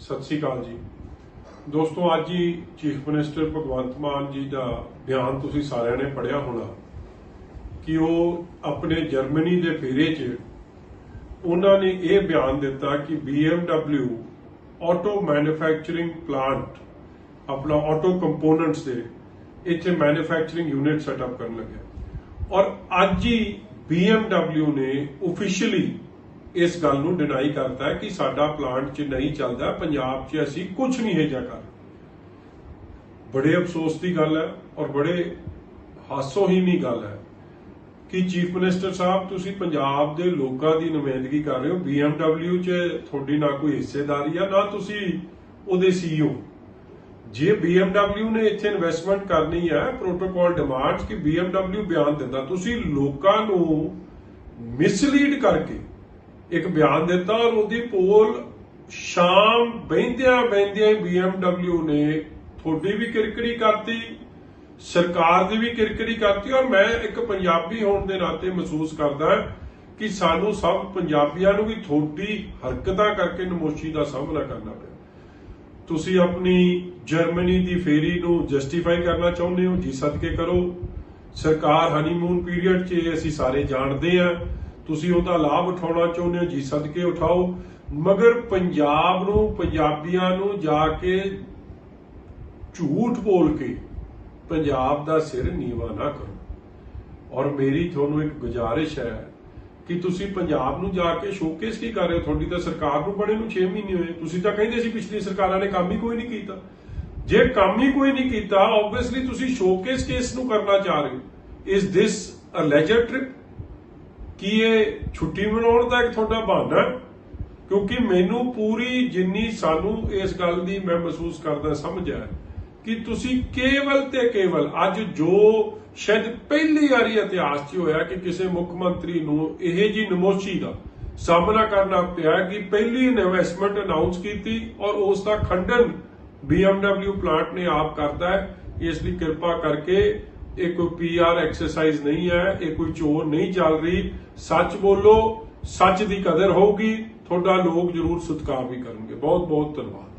सत श्री अकाल जी दोस्तों। अज ही चीफ मिनिस्टर भगवंत मान जी का बयान तुसीं सारिਆਂ ने पढ़िया होना कि वो अपने जर्मनी के फेरे च उन्होंने ये बयान दिता कि BMW ऑटो मैन्युफैक्चरिंग प्लांट अपना ऑटो कंपोनेंट्स के इत्थे मैन्युफैक्चरिंग यूनिट सैटअप करन लगे और अज ही BMW ने ऑफिशियली इस गल नूं डिनाई करता है कि साडा प्लांट च नहीं चलता, पंजाब च असीं कुछ नहीं है कर। बड़े अफसोस की गल है और बड़े हासोहीनी गल है कि चीफ मिनिस्टर साहब तुसीं पंजाब दे लोकां दी नुमाइंदगी कर रहे हो। BMW च थोड़ी ना कोई हिस्सेदारी है, ना तुसीं उहदे CEO। जे BMW ने इत्थे इन्वेस्टमेंट करनी है, प्रोटोकॉल डिमांड्स कि BMW बयान दिंदा, तुसीं लोकां नूं मिसलीड करके एक बयान दिता और उहदी पोल शाम बहिंदियां बहिंदियां BMW ने थोड़ी भी किरकिरी करती, सरकार की भी किरकिरी करती। और मैं एक पंजाबी होने के नाते महसूस करदा कि सानू सब पंजाबियों नूं भी थोड़ी हरकतां करके नमोशी का सामना करना पिया। तुसीं अपनी जर्मनी की फेरी नूं जस्टिफाई करना चाहुंदे हो, जी सदके करो। सरकार हनीमून पीरियड च असीं सारे जानते हैं, तुसीं उहदा लाभ उठाउणा चाहुंदे हो, जी सदके उठाओ। मगर पंजाब नूं पंजाबियां नूं जाके झूठ बोल के पंजाब दा सिर नीवा ना करो। और मेरी तुहानूं एक गुजारिश है कि तुसीं पंजाब नूं जाके शोकेस की कर रहे हो। तुहाडी तां सरकार नूं बणे नूं 6 महीने होए, तुसीं तां कहिंदे सी पिछली सरकारां ने काम ही कोई नहीं कीता। जे काम ही कोई नहीं कीता, ऑब्वियसली तुसीं शोकेस केस नूं करना चाह रहे हो। Is this a leisure trip? कि ये छुट्टी मनाउण दा एक तुहाडा बहाना है? क्योंकि मैनू पूरी जिन्नी सानू इस गल दी मैं महसूस करदा समझ है कि तुसीं केवल ते केवल अज जो शायद पहली बारी इतिहास च होया कि किसी मुख मंत्री नूं इहे जी नमोशी का सामना करना पिया कि पहली इन्वेस्टमेंट अनाउंस की और उसका खंडन BMW प्लांट ने आप करता है। इसलिए कृपा करके ये कोई PR एक्सरसाइज नहीं है, ये कोई चोर नहीं चल रही। सच बोलो, सच की कदर होगी, थोड़ा लोग जरूर सत्कार भी करेंगे। बहुत बहुत धन्यवाद।